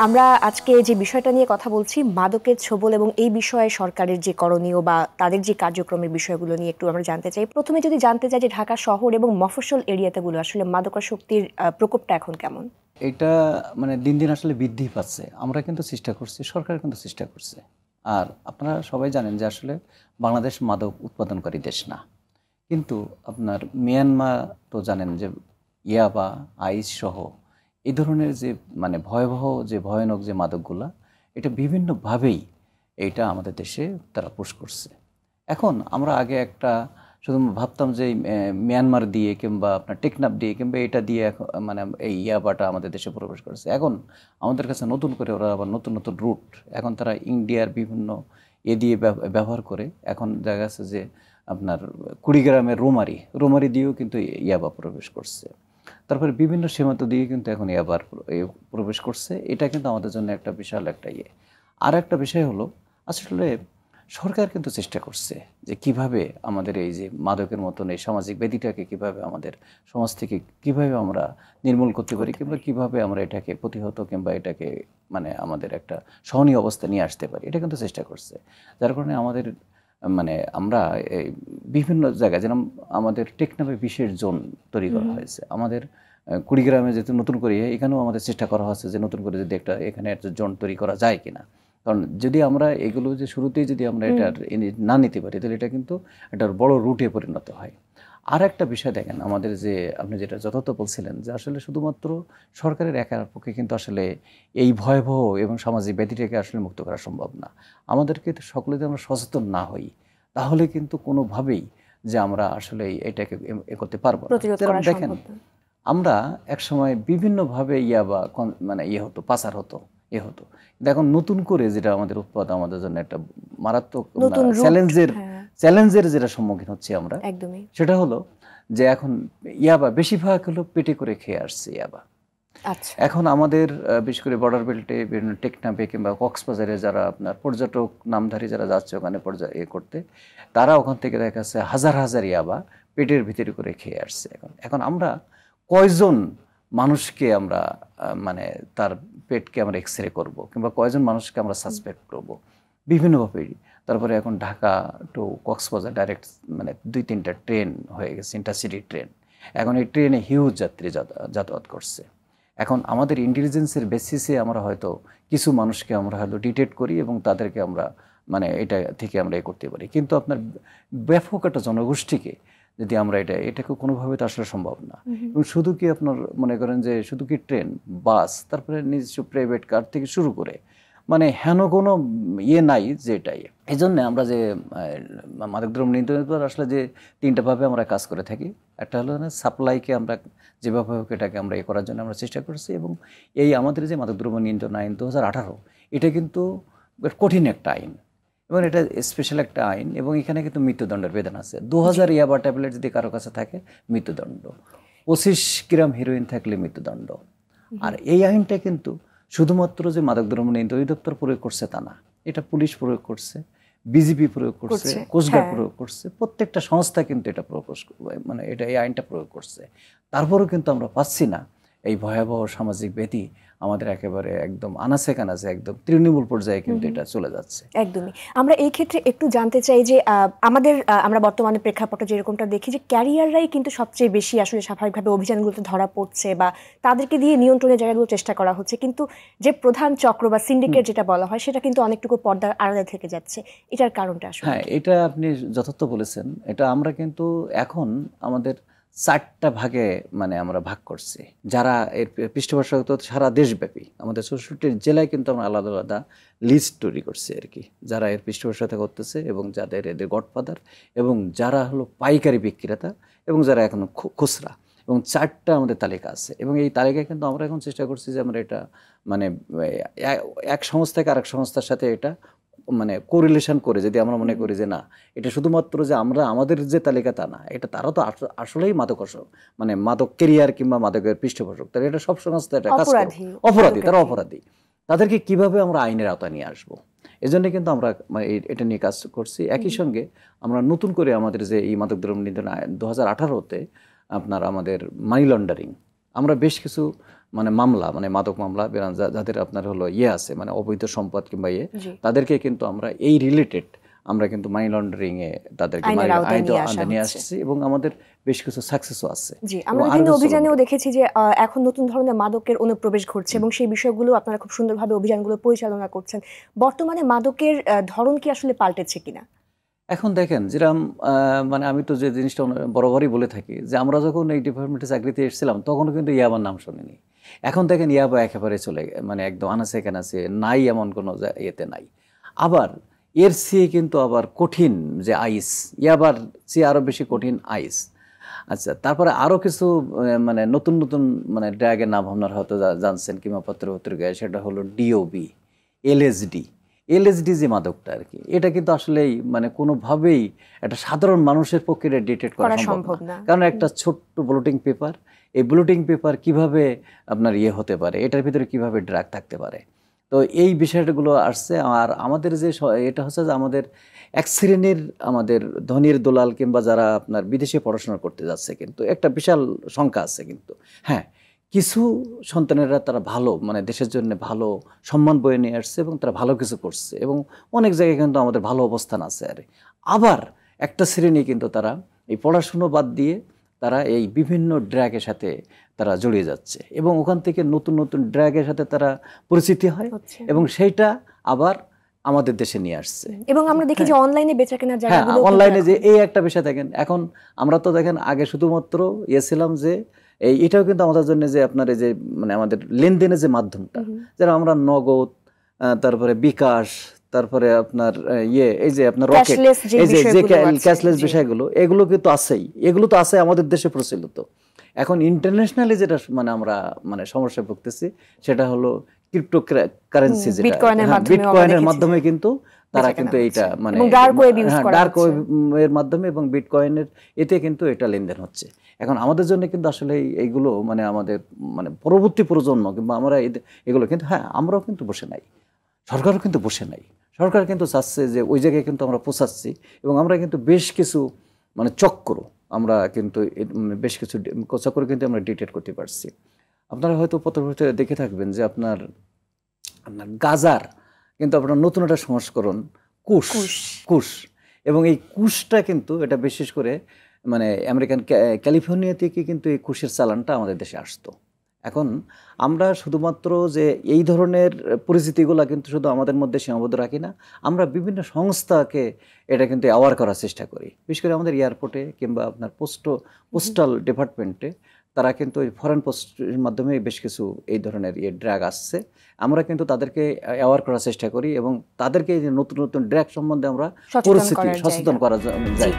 আমরা আজকে যে বিষয়টা নিয়ে কথা বলছি মাদকের ছোবল এবং এই বিষয়ে সরকারের যে করণীয় বা তাদের যে কার্যক্রমের বিষয়গুলো নিয়ে একটু আমরা জানতে চাই। প্রথমে যদি জানতে চাই যে ঢাকা শহর এবং মফস্বল এরিয়াতেগুলো আসলে মাদকাসক্তির প্রকোপটা এখন কেমন? এটা মানে দিন দিন আসলে বৃদ্ধি পাচ্ছে। আমরা কিন্তু চেষ্টা করছি, সরকার কিন্তু চেষ্টা করছে। আর আপনারা সবাই জানেন যে আসলে বাংলাদেশ মাদক উৎপাদনকারী দেশ না। কিন্তু আপনার মিয়ানমার তো জানেন যে ইয়াবা, আইস সহ এই ধরনের যে মানে ভয়াবহ যে ভয়ানক যে মাদকগুলা, এটা বিভিন্নভাবেই এইটা আমাদের দেশে তারা পুশ করছে। এখন আমরা আগে একটা শুধু ভাবতাম যে মিয়ানমার দিয়ে কিংবা আপনার টেকনাফ দিয়ে কিংবা এটা দিয়ে মানে এই ইয়াবাটা আমাদের দেশে প্রবেশ করেছে। এখন আমাদের কাছে নতুন করে ওরা আবার নতুন নতুন রুট, এখন তারা ইন্ডিয়ার বিভিন্ন দিয়ে ব্যবহার করে এখন দেখা গেছে যে আপনার কুড়িগ্রামের রোমারি দিয়েও কিন্তু ইয়াবা প্রবেশ করছে। তারপরে বিভিন্ন সীমান্ত দিয়ে কিন্তু এখন ইয়াবার প্রবেশ করছে। এটা কিন্তু আমাদের জন্য একটা বিশাল একটা আর একটা বিষয় হলো আসলে সরকার কিন্তু চেষ্টা করছে যে কিভাবে আমাদের এই যে মাদকের মতন এই সামাজিক ব্যাধিটাকে কিভাবে আমাদের সমাজ থেকে কিভাবে আমরা নির্মূল করতে পারি কিংবা কিভাবে আমরা এটাকে প্রতিহত কিংবা এটাকে মানে আমাদের একটা সহনীয় অবস্থা নিয়ে আসতে পারি, এটা কিন্তু চেষ্টা করছে। যার কারণে আমাদের মানে আমরা এই বিভিন্ন জায়গায় যেরকম আমাদের টেকনাফে বিশেষ জোন তৈরি করা হয়েছে, আমাদের কুড়িগ্রামে যেহেতু নতুন করে এখানেও আমাদের চেষ্টা করা হচ্ছে যে নতুন করে যদি একটা এখানে একটা জোন তৈরি করা যায় কিনা। কারণ যদি আমরা এগুলো যে শুরুতেই যদি আমরা এটার না নিতে পারি তাহলে এটা কিন্তু একটা বড় রুটে পরিণত হয়। আর একটা বিষয় দেখেন, আমাদের যে আপনি যেটা যথার্থ বলছিলেন যে আসলে শুধুমাত্র সরকারের একার পক্ষে কিন্তু আসলে এই ভয়াবহ এবং সামাজিক ব্যাধিটাকে আসলে মুক্ত করা সম্ভব না। আমাদেরকে সকলে যদি আমরা সচেতন না হই তাহলে কিন্তু কোনোভাবেই যে আমরা আসলে এটাকে করতে পারবো না। যেরকম দেখেন আমরা একসময় বিভিন্নভাবে ইয়াবা মানে হতো, পাচার হতো, হতো। এখন নতুন করে যেটা আমাদের উৎপাদ আমাদের জন্য একটা মারাত্মক চ্যালেঞ্জের যেটা সম্মুখীন হচ্ছে আমরা, একদমই সেটা হলো যে এখন ইয়াবা বেশিরভাগ হলো পেটে করে খেয়ে আসছে ইয়াবা। আচ্ছা, এখন আমাদের বিশেষ করে বর্ডার বেল্টে বিভিন্ন টেকনাফে কিংবা কক্সবাজারে যারা আপনার পর্যটক নামধারী যারা যাচ্ছে ওখানে করতে, তারা ওখান থেকে দেখা যাচ্ছে হাজার হাজার ইয়াবা পেটের ভিতরে করে খেয়ে আসছে। এখন আমরা কয়জন মানুষকে আমরা মানে তার পেটকে আমরা এক্স রে করবো কিংবা কয়জন মানুষকে আমরা সাসপেক্ট করবো বিভিন্নভাবেই। তারপরে এখন ঢাকা টু কক্সবাজার ডাইরেক্ট মানে 2-3টা ট্রেন হয়ে গেছে, ইন্টারসিটি ট্রেন। এখন এই ট্রেনে হিউজ যাত্রী যাতায়াত করছে। এখন আমাদের ইন্টেলিজেন্সের বেসিসে আমরা হয়তো কিছু মানুষকে আমরা হয়তো ডিটেক্ট করি এবং তাদেরকে আমরা মানে এটা থেকে আমরা করতে পারি, কিন্তু আপনার ব্যাপক একটা জনগোষ্ঠীকে যদি আমরা এটাকে কোনোভাবে তো আসলে সম্ভব না। এবং শুধু কি আপনার মনে করেন যে শুধু কি ট্রেন, বাস, তারপরে নিজস্ব প্রাইভেট কার থেকে শুরু করে মানে হেন কোনো নাই যেটাই। এই জন্য আমরা যে মাদকদ্রব্য নিয়ন্ত্রণ আসলে যে 3টা ভাবে আমরা কাজ করে থাকি। একটা হলো না সাপ্লাইকে আমরা যেভাবে হোক এটাকে আমরা করার জন্য আমরা চেষ্টা করছি, এবং এই আমাদের যে মাদকদ্রব্য নিয়ন্ত্রণ আইন 2018 এটা কিন্তু কঠিন একটা আইন এবং এটা স্পেশাল একটা আইন, এবং এখানে কিন্তু মৃত্যুদণ্ডের বিধান আছে। 2000 ইয়াবা ট্যাবলেট যদি কারো কাছে থাকে মৃত্যুদণ্ড, 25 গ্রাম হিরোইন থাকলে মৃত্যুদণ্ড। আর এই আইনটা কিন্তু শুধুমাত্র যে মাদকদ্রব্য নিয়ন্ত্রণ অধিদপ্তর প্রয়োগ করছে তা না, এটা পুলিশ প্রয়োগ করছে, বিজিবি প্রয়োগ করছে, কোস্টগার্ড প্রয়োগ করছে, প্রত্যেকটা সংস্থা কিন্তু এটা মানে এটা এই আইনটা প্রয়োগ করছে। তারপরেও কিন্তু আমরা পাচ্ছি না এই ভয়াবহ সামাজিক ব্যাধি আমাদের একেবারে একদম আনাচে কানাচে একদম তৃণমূল পর্যায়ে কিন্তু এটা চলে যাচ্ছে। একদমই। আমরা এই ক্ষেত্রে একটু জানতে চাই যে আমরা বর্তমানে প্রেক্ষাপটে যেরকমটা দেখি যে ক্যারিয়াররাই কিন্তু সবচেয়ে বেশি আসলে স্বাভাবিকভাবে অভিযানগুলোতে ধরা পড়ছে বা তাদেরকে দিয়ে নিয়ন্ত্রণের জায়গাগুলো চেষ্টা করা হচ্ছে, কিন্তু যে প্রধান চক্র বা সিন্ডিকেট যেটা বলা হয় সেটা কিন্তু অনেকটুকু পর্দার আড়ালে থেকে যাচ্ছে। এটার কারণটা আসলে হ্যাঁ, এটা আপনি যথার্থ বলেছেন। এটা আমরা কিন্তু এখন আমাদের 4টা ভাগে মানে আমরা ভাগ করছি। যারা এর পৃষ্ঠপোষকতা সারা দেশব্যাপী আমাদের 64 জেলায় কিন্তু আমরা আলাদা আলাদা লিস্ট তৈরি করছি আর কি, যারা এর পৃষ্ঠপোষকতা করতেছে এবং যাদের এদের গডফাদার এবং যারা হলো পাইকারি বিক্রেতা এবং যারা এখন খুচরা, এবং 4টা আমাদের তালিকা আছে। এবং এই তালিকায় কিন্তু আমরা এখন চেষ্টা করছি যে আমরা এটা মানে এক সংস্থাকে আরেক সংস্থার সাথে এটা মানে কোরিলেশন করে যদি আমরা মনে করি যে না এটা শুধুমাত্র যে আমরা আমাদের যে তালিকা তা না, এটা তারা তো আসলেই মাদকাসক্ত মানে মাদক কেরিয়ার কিংবা মাদকের পৃষ্ঠপোষক, তাহলে এটা সব সংস্থা এটা কাজ করে অপরাধী, তারা অপরাধী, তাদেরকে কিভাবে আমরা আইনের আওতায় নিয়ে আসবো, এজন্য কিন্তু আমরা এটা নিয়ে কাজ করছি। একই সঙ্গে আমরা নতুন করে আমাদের যে এই মাদকদ্রব্য নিয়ন্ত্রণ আইন 2018-তে আপনার আমাদের মানি লন্ডারিং আমরা বেশ কিছু মানে মামলা মানে মাদক মামলা যাদের আপনার হলো ইয়ে আছে মানে অবৈধ সম্পদ কিংবা ইয়ে জি। তাদেরকে কিন্তু আমরা এই রিলেটেড আমরা কিন্তু মানি লন্ডারিং এ তাদেরকে আইনের আওতায় নিয়ে আসা নিয়ে হচ্ছে। আসছি এবং আমাদের বেশ কিছু সাকসেসও আছে। জি, আমরা বিভিন্ন অভিযানেও দেখেছি যে এখন নতুন ধরনের মাদকের অনুপ্রবেশ ঘটছে এবং সেই বিষয়গুলো আপনারা খুব সুন্দরভাবে অভিযানগুলো পরিচালনা করছেন। বর্তমানে মাদকের ধরন কি আসলে পাল্টেছে কিনা? এখন দেখেন যেরকম মানে আমি তো যে জিনিসটা বরাবরই বলে থাকি যে আমরা যখন এই ডিপার্টমেন্টে চাকরিতে এসেছিলাম তখনও কিন্তু ইয়াবার নাম শুনিনি। এখন দেখেন ইয়াবা একেবারে চলে মানে একদম আনাচে কানাচে নাই এমন কোনো ইয়েতে নাই। আবার এর চেয়ে কিন্তু আবার কঠিন যে আইস, ইয়াবার চেয়ে আরও বেশি কঠিন আইস। আচ্ছা, তারপরে আরও কিছু মানে নতুন নতুন মানে ড্রাগের নাম আপনারা হয়তো জানছেন কিংবা পত্রিকায়, সেটা হলো ডিওবি, এলএসডি। এলএসডি যে মাদকটা আর কি, এটা কিন্তু আসলেই মানে কোনোভাবেই একটা সাধারণ মানুষের পক্ষে ডিটেক্ট করা সম্ভব না। কারণ একটা ছোট্ট ব্লটিং পেপার, এই ব্লটিং পেপার কিভাবে আপনার ইয়ে হতে পারে, এটার ভিতরে কিভাবে ড্রাগ থাকতে পারে। তো এই বিষয়গুলো আসছে। আর আমাদের যে এটা হচ্ছে যে আমাদের এক শ্রেণীর আমাদের ধনীর দোলাল কিংবা যারা আপনার বিদেশে পড়াশোনা করতে যাচ্ছে কিন্তু একটা বিশাল সংখ্যা আছে। কিন্তু হ্যাঁ, কিছু সন্তানেরা তারা ভালো মানে দেশের জন্য ভালো সম্মান বয়ে নিয়ে আসছে এবং তারা ভালো কিছু করছে এবং অনেক জায়গায় কিন্তু আমাদের ভালো অবস্থান আছে। আর আবার একটা শ্রেণী কিন্তু তারা এই পড়াশুনো বাদ দিয়ে তারা এই বিভিন্ন ড্রাগের সাথে তারা জড়িয়ে যাচ্ছে এবং ওখান থেকে নতুন নতুন ড্রাগের সাথে তারা পরিচিতি হয় এবং সেইটা আবার আমাদের দেশে নিয়ে আসছে। এবং আমরা দেখি যে অনলাইনে বেচা কেনার জায়গাগুলো, হ্যাঁ অনলাইনে যে এই একটা বিষয় দেখেন। এখন আমরা তো দেখেন আগে শুধুমাত্র ছিলাম যে এটাও কিন্তু আমাদের জন্য যে আপনার এই যে মানে আমাদের লেনদেনের যে মাধ্যমটা, যারা আমরা নগদ, তারপরে বিকাশ, তারপরে আপনার এই যে আপনার রকেট, এই যে ক্যাশলেস বিষয়গুলো, এগুলো কিন্তু আছেই, এগুলো তো আছে আমাদের দেশে প্রচলিত। এখন ইন্টারন্যাশনালি যেটা মানে আমরা মানে সমস্যায় ভুগতেছি সেটা হলো ক্রিপ্টোকারেন্সি, যেটা বিটকয়েনের মাধ্যমে কিন্তু তারা কিন্তু এইটা মানে ডার্ক ওয়েবের মাধ্যমে এবং বিটকয়েনের এতে কিন্তু এটা লেনদেন হচ্ছে। এখন আমাদের জন্য কিন্তু আসলে এইগুলো মানে আমাদের মানে পরবর্তী প্রজন্ম কিংবা আমরা এগুলো কিন্তু হ্যাঁ আমরাও কিন্তু বসে নাই, সরকারও কিন্তু বসে নাই। সরকার কিন্তু চাচ্ছে যে ওই জায়গায় কিন্তু আমরা পৌঁছাচ্ছি এবং আমরা কিন্তু বেশ কিছু মানে চক্র আমরা কিন্তু বেশ কিছু চক্র কিন্তু আমরা ডিটেক্ট করতে পারছি। আপনারা হয়তো পত্রপত্রিকায় দেখে থাকবেন যে আপনার গাজার কিন্তু আপনার নতুন একটা সংস্করণ কুশ এবং এই কুশটা কিন্তু এটা বিশেষ করে মানে আমেরিকান ক্যালিফোর্নিয়া থেকে কিন্তু এই কুশের চালানটা আমাদের দেশে আসতো। এখন আমরা শুধুমাত্র যে এই ধরনের পরিস্থিতিগুলো কিন্তু শুধু আমাদের মধ্যে সীমাবদ্ধ রাখি না, আমরা বিভিন্ন সংস্থাকে এটা কিন্তু অ্যাওয়ার করার চেষ্টা করি। বিশেষ করে আমাদের এয়ারপোর্টে কিংবা আপনার পোস্টাল ডিপার্টমেন্টে তারা কিন্তু ওই ফরেন পোস্টের মাধ্যমে বেশ কিছু এই ধরনের ড্রাগ আসছে। আমরা কিন্তু তাদেরকে অ্যাওয়ার করার চেষ্টা করি এবং তাদেরকে নতুন নতুন ড্রাগ সম্বন্ধে আমরা পরিস্থিতি সচেতন করা যায়।